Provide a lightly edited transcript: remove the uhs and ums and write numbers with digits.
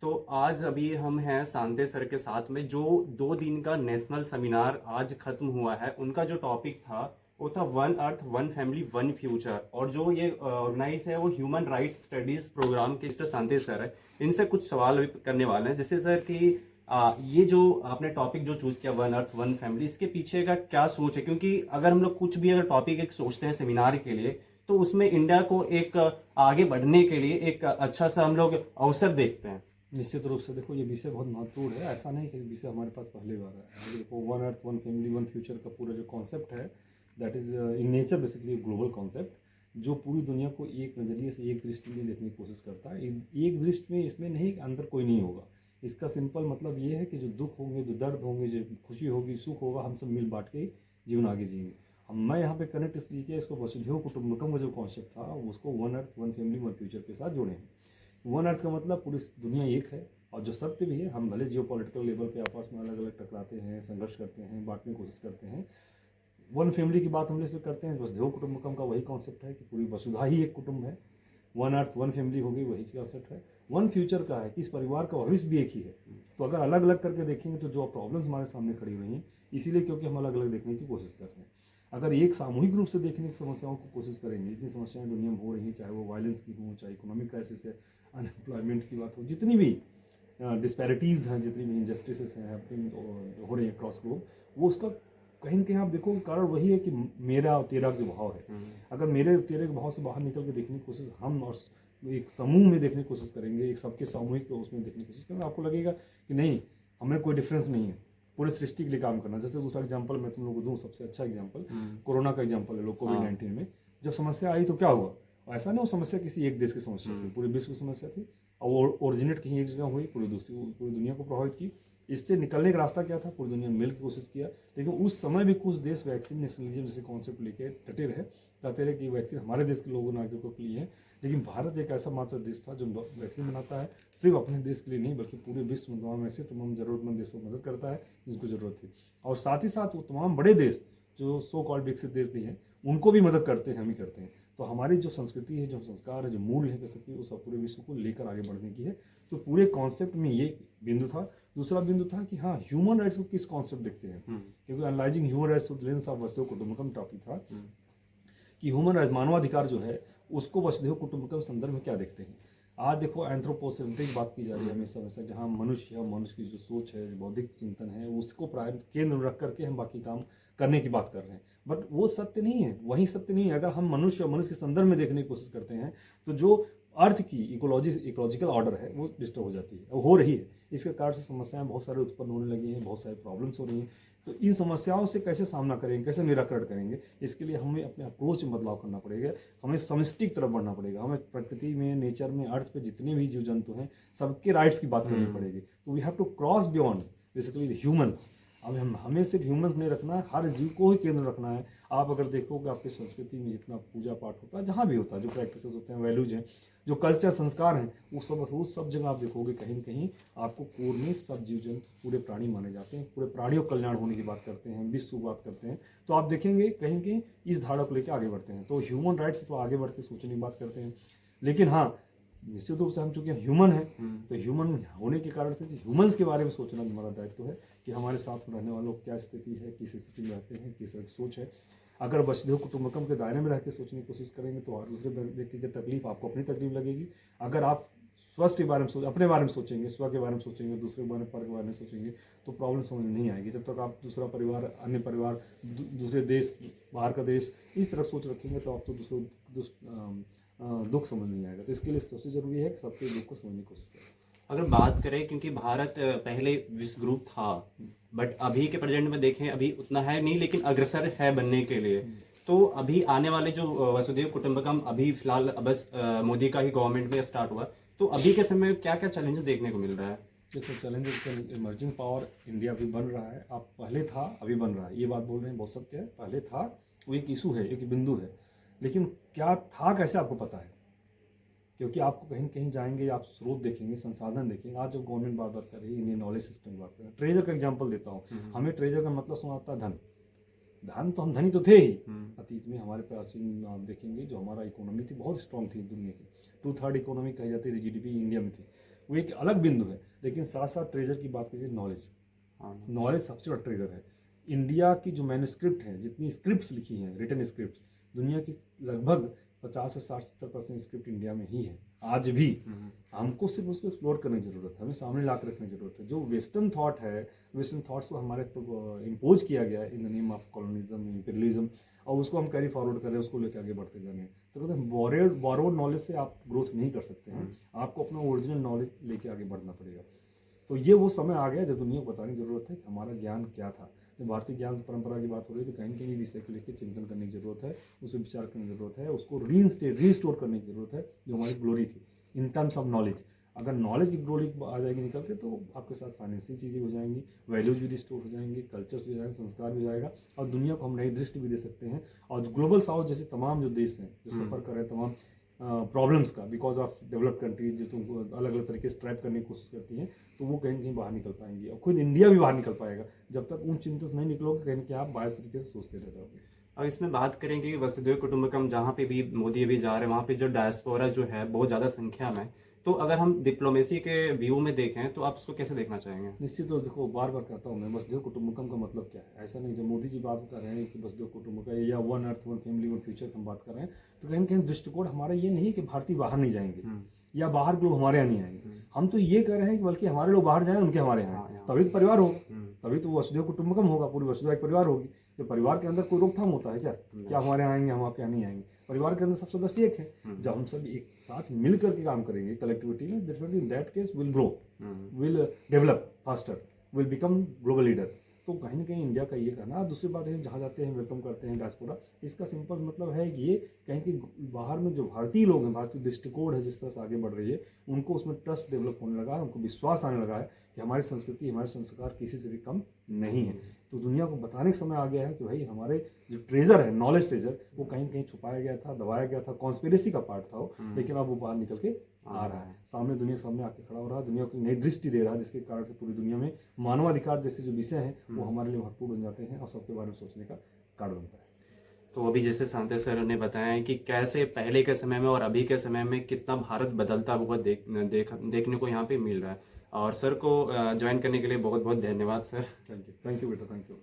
तो आज अभी हम हैं सांते सर के साथ में जो 2 दिन का नेशनल सेमिनार आज खत्म हुआ है। उनका जो टॉपिक था वो था one earth one family one future, और जो ये ऑर्गेनाइज है वो ह्यूमन राइट्स स्टडीज प्रोग्राम के मिस्टर सांते सर है। इनसे कुछ सवाल अभी करने वाले हैं, जैसे सर कि ये जो आपने टॉपिक जो चूज किया वन अर्थ वन फैमिली, इसके पीछे का क्या सोच है? क्योंकि अगर हम लोग कुछ भी अगर टॉपिक एक सोचते हैं सेमिनार के लिए, तो उसमें इंडिया को एक आगे बढ़ने के लिए एक अच्छा सा हम लोग अवसर देखते हैं। निश्चित रूप से देखो, ये विषय बहुत महत्वपूर्ण है। ऐसा नहीं कि विषय हमारे पास पहली बार है। देखो, one earth one family one future का पूरा जो कॉन्सेप्ट है, that is in nature basically global concept, जो पूरी दुनिया को एक नज़रिए से, एक दृष्टि में देखने की कोशिश करता है। एक दृष्टि में इसमें नहीं, अंदर कोई नहीं होगा। इसका सिंपल मतलब ये है कि जो दुख होंगे, जो दर्द होंगे, जो खुशी होगी, सुख होगा, हम सब मिल बांट के जीवन आगे जिएंगे। हम मैं यहाँ पे कनेक्ट इसलिए किया, इसको वसुधैव कुटुंबकम का जो कॉन्सेप्ट था उसको one earth one family one future के साथ जोड़े हैं। वन अर्थ का मतलब पूरी दुनिया एक है, और जो सत्य भी है, हम भले जियो पॉलिटिकल लेवल पे आपस में अलग अलग टकराते हैं, संघर्ष करते हैं, बांटने की कोशिश करते हैं। वन फैमिली की बात हम लोग करते हैं, वसुधैव कुटुंबकम का वही कॉन्सेप्ट है कि पूरी वसुधा ही एक कुटुंब है। वन अर्थ वन फैमिली होगी, वही कॉन्सेप्ट है। वन फ्यूचर का है कि इस परिवार का भविष्य भी एक ही है। तो अगर अलग अलग करके देखेंगे तो जो प्रॉब्लम्स हमारे सामने खड़ी हुई हैं, इसीलिए क्योंकि हम अलग अलग देखने की कोशिश कर रहे हैं। अगर एक सामूहिक रूप से देखने की समस्याओं को कोशिश करेंगे, जितनी समस्याएं दुनिया में हो रही हैं, चाहे वो वायलेंस की हो, चाहे इकोनॉमिक क्राइसिस है, अनएम्प्लॉयमेंट की बात हो, जितनी भी डिस्पैरिटीज़ हैं, जितनी भी इनजस्टिसेस हैं हैपनिंग हो रही है क्रॉस ग्लोब, वो उसका कहीं न कहीं आप देखो कारण वही है कि मेरा और तेरा जो भाव है। अगर मेरे और तेरे के भाव से बाहर निकल के देखने की कोशिश हम और एक समूह में देखने की कोशिश करेंगे, एक सबके सामूहिक उसमें देखने की कोशिश करेंगे, आपको लगेगा कि नहीं, हमें कोई डिफरेंस नहीं है, पूरे सृष्टि के लिए काम करना। जैसे दूसरा एग्जाम्पल मैं तुम लोग को दूँ, सबसे अच्छा एग्जाम्पल कोरोना का एग्जाम्पल है लो। कोविड-19 में जब समस्या आई तो क्या हुआ? ऐसा नहीं वो समस्या किसी एक देश की समस्या थी, पूरे विश्व की समस्या थी, और वो ओरिजिनेट कहीं एक जगह हुई, पूरी दुनिया को प्रभावित की। इससे निकलने का रास्ता क्या था? पूरी दुनिया में मिल की कोशिश किया। लेकिन उस समय भी कुछ देश वैक्सीन नेशनलिज्म जैसे कॉन्सेप्ट लेके डटे रहे, कहते रहे कि वैक्सीन हमारे देश के लोगों नागरिकों के लिए है। लेकिन भारत एक ऐसा मात्र देश था जो वैक्सीन बनाता है, सिर्फ अपने देश के लिए नहीं बल्कि पूरे विश्व में तमाम ऐसे तमाम जरूरतमंद देशों को मदद करता है जिनको जरूरत थी। और साथ ही साथ वो तमाम बड़े देश जो सो कॉल्ड विकसित देश भी हैं, उनको भी मदद करते हैं, हम ही करते हैं। तो हमारी जो संस्कृति है, जो संस्कार है, जो मूल्य है, कह सकते हैं, वो सब पूरे विश्व को लेकर आगे बढ़ने की है। तो पूरे कॉन्सेप्ट में ये बिंदु था। दूसरा बिंदु था कि हाँ, ह्यूमन राइट्स को किस कॉन्सेप्ट देखते हैं, क्योंकि analysing human rights through the lens of वसुधैव कुटुंबकम टॉपिक था कि ह्यूमन राइट्स, मानवाधिकार जो है, उसको वसुधैव कुटुंबकम संदर्भ में क्या देखते हैं। आज देखो एंथ्रोपोसेंट्रिक बात की जा रही है हमेशा हमेशा, जहाँ मनुष्य की जो सोच है, जो बौद्धिक चिंतन है, उसको प्राय केंद्र में रख करके हम बाकी काम करने की बात कर रहे हैं। बट वो सत्य नहीं है, वही सत्य नहीं है। अगर हम मनुष्य और मनुष्य के संदर्भ में देखने की कोशिश करते हैं तो जो अर्थ की इकोलॉजिकल ऑर्डर है वो डिस्टर्ब हो जाती है, हो रही है। इसके कारण से समस्याएं बहुत सारे उत्पन्न होने लगी हैं, बहुत सारी प्रॉब्लम्स हो रही हैं। तो इन समस्याओं से कैसे सामना करेंगे, कैसे निराकरण करेंगे, इसके लिए हमें अपने अप्रोच में बदलाव करना पड़ेगा। हमें समष्टि की तरफ बढ़ना पड़ेगा। हमें प्रकृति में, नेचर में, अर्थ पे जितने भी जीव जंतु हैं, सबके राइट्स की बात करनी पड़ेगी। तो we have to cross beyond basically the humans. अब हमें सिर्फ ह्यूमंस नहीं रखना है, हर जीव को ही केंद्र रखना है। आप अगर देखोगे आपकी संस्कृति में जितना पूजा पाठ होता है, जहाँ भी होता है, जो प्रैक्टिसेस होते हैं, वैल्यूज हैं, जो कल्चर संस्कार हैं, वो सब जगह आप देखोगे कहीं न कहीं आपको कोर में सब जीव जंतु, पूरे प्राणी माने जाते हैं, पूरे प्राणियों का कल्याण होने की बात करते हैं, विश्व की बात करते हैं। तो आप देखेंगे कहीं कहीं इस धारा को लेकर आगे बढ़ते हैं। तो ह्यूमन राइट्स तो आगे बढ़ के सोचने की बात करते हैं। लेकिन हाँ, निश्चित रूप से हम चूंकि ह्यूमन है, तो ह्यूमन होने के कारण से ह्यूमंस के बारे में सोचना हमारा दायित्व है कि हमारे साथ में रहने वालों की क्या स्थिति है, किस स्थिति में रहते हैं, किस तरह की सोच है। अगर वसुधैव कुटुंबकम के दायरे में रह के सोचने की कोशिश करेंगे तो हर दूसरे व्यक्ति की तकलीफ आपको अपनी तकलीफ लगेगी। अगर आप स्वस्थ के बारे में अपने बारे में सोचेंगे, स्व के बारे में सोचेंगे, दूसरे के बारे में, पर के बारे में सोचेंगे, तो प्रॉब्लम समझ में नहीं आएगी। जब तक आप दूसरा परिवार, अन्य परिवार, दूसरे देश, बाहर का देश, इस तरह सोच रखेंगे तो आप तो दुख समझ नहीं आएगा। तो इसके लिए सबसे जरूरी है कि सबके दुख को समझने की कोशिश करें। अगर बात करें, क्योंकि भारत पहले विश्व ग्रुप था, बट अभी के प्रेजेंट में देखें अभी उतना है नहीं, लेकिन अग्रसर है बनने के लिए। तो अभी आने वाले जो वसुधैव कुटुंबकम अभी फिलहाल बस मोदी का ही गवर्नमेंट में स्टार्ट हुआ, तो अभी के समय में क्या क्या चैलेंजेस देखने को मिल रहा है? देखो, चैलेंजेस, इमर्जिंग पावर इंडिया भी बन रहा है। आप पहले था, अभी बन रहा है, ये बात बोल रहे हैं, बहुत सत्य है। पहले था, वो एक इशू है, एक बिंदु है। लेकिन क्या था, कैसे आपको पता है? क्योंकि आपको कहीं कहीं जाएंगे, आप स्रोत देखेंगे, संसाधन देखेंगे। आज जब गवर्नमेंट बात कर रही है, इंडियन नॉलेज सिस्टम की बात कर रहे हैं, ट्रेजर का एग्जाम्पल देता हूँ। हमें ट्रेजर का मतलब सुना आता है धन। धन तो हम धनी तो थे ही। अतीत में हमारे प्राचीन आप देखेंगे जो हमारा इकोनॉमी थी, बहुत स्ट्रांग थी दुनिया की। 2/3 इकोनॉमी कही जाती थी, जीडीपी इंडिया में थी। वो एक अलग बिंदु है, लेकिन साथ साथ ट्रेजर की बात करिए नॉलेज। हाँ नॉलेज सबसे बड़ा ट्रेजर है। इंडिया की जो मैन्युस्क्रिप्ट है, जितनी स्क्रिप्ट्स लिखी हैं, रिटन स्क्रिप्ट्स, दुनिया की लगभग 50 से 60-70% स्क्रिप्ट इंडिया में ही है आज भी। हमको सिर्फ उसको एक्सप्लोर करने की जरूरत है, हमें सामने ला कर रखने की जरूरत है। जो वेस्टर्न थॉट है, वेस्टर्न थॉट्स को हमारे इम्पोज किया गया है in the name of colonialism, imperialism, और उसको हम कैरी फॉरवर्ड कर रहे हैं, उसको लेकर आगे बढ़ते जा रहे हैं। तो कहते हैं बोरोड नॉलेज से आप ग्रोथ नहीं कर सकते हैं, आपको अपना ओरिजिनल नॉलेज लेके आगे बढ़ना पड़ेगा। तो ये वो समय आ गया जब दुनिया को बताने की जरूरत है कि हमारा ज्ञान क्या था। जब भारतीय ज्ञान परंपरा की बात हो रही है तो कहीं कहीं विषय को लेकर चिंतन करने की जरूरत है, उस पर विचार करने की जरूरत है, उसको रीस्टोर करने की जरूरत है जो हमारी ग्लोरी थी इन टर्म्स ऑफ नॉलेज। अगर नॉलेज की ग्लोरी आ जाएगी निकल के, तो आपके साथ फाइनेंशियल चीज़ें हो जाएंगी, वैल्यूज भी रिस्टोर हो जाएंगे, कल्चर्स भी हो जाएंगे, संस्कार भी हो जाएगा, और दुनिया को हम नई दृष्टि भी दे सकते हैं। और ग्लोबल साउथ जैसे तमाम जो देश हैं जो सफ़र कर रहे हैं तमाम प्रॉब्लम्स का, बिकॉज ऑफ डेवलप्ड कंट्रीज जो तुमको अलग अलग तरीके से ट्रैप करने की कोशिश करती हैं, तो वो कहीं कहीं बाहर निकल पाएंगी, और खुद इंडिया भी बाहर निकल पाएगा। जब तक उन चिंता से नहीं निकलोगे, कहीं कि आप बायस तरीके से सोचते रह जाओगे। और इसमें बात करेंगे कि वसुधैव कुटुंबकम जहाँ पे भी मोदी अभी जा रहे हैं, वहाँ पे जो डायस्पोरा जो है बहुत ज़्यादा संख्या में। तो अगर हम डिप्लोमेसी के व्यू में देखें तो आप उसको कैसे देखना चाहेंगे? निश्चित तो देखो, बार बार कहता हूँ मैं, वसुधैव कुटुंबकम का मतलब क्या है। ऐसा नहीं, जब मोदी जी बात कर रहे हैं कि वसुधैव कुटुंबकम या one earth one family one future की हम बात कर रहे हैं, तो कहीं कहीं दृष्टिकोण हमारा ये नहीं कि भारतीय बाहर नहीं जाएंगे या बाहर के लोग हमारे यहाँ नहीं आएंगे। हम तो ये कह रहे हैं कि बल्कि हमारे लोग बाहर जाएं, उनके हमारे यहाँ आएं। तभी तो परिवार होगा, तभी तो वसुधैव कुटुंबकम होगा, पूरी वसुधैव एक परिवार होगी। तो परिवार के अंदर कोई रोकथाम होता है क्या? क्या हमारे यहाँ आएंगे, हम आपके यहाँ नहीं आएंगे? परिवार के अंदर सब सदस्य एक है। जब हम सब एक साथ मिल करके काम करेंगे कलेक्टिविटी में, definitely in that case will grow, will develop faster, will become global leader. तो कहीं ना कहीं इंडिया का ये कहना। दूसरी बात है, जहाँ जाते हैं वेलकम करते हैं डायस्पोरा, इसका सिंपल मतलब है कि ये कहीं कि बाहर में जो भारतीय लोग हैं, भारतीय दृष्टिकोण है जिस तरह से आगे बढ़ रही है, उनको उसमें ट्रस्ट डेवलप होने लगा है, उनको विश्वास आने लगा है कि हमारी संस्कृति, हमारे संस्कार किसी से भी कम नहीं है। तो दुनिया को बताने का समय आ गया है कि भाई हमारे जो ट्रेजर है, नॉलेज ट्रेजर, वो कहीं कहीं छुपाया गया था, दबाया गया था, कॉन्स्पिरेसी का पार्ट था वो, लेकिन अब वो बाहर निकल के आ रहा है सामने, दुनिया सामने आके खड़ा हो रहा है, दुनिया को नई दृष्टि दे रहा है, जिसके कारण से पूरी दुनिया में मानवाधिकार जैसे जो विषय हैं वो हमारे लिए महत्वपूर्ण बन जाते हैं और सबके बारे में सोचने का कारण बनता है। तो अभी जैसे सांते सर ने बताया है कि कैसे पहले के समय में और अभी के समय में कितना भारत बदलता हुआ देखने को यहाँ पे मिल रहा है। और सर को ज्वाइन करने के लिए बहुत बहुत धन्यवाद सर। थैंक यू बेटा, थैंक यू।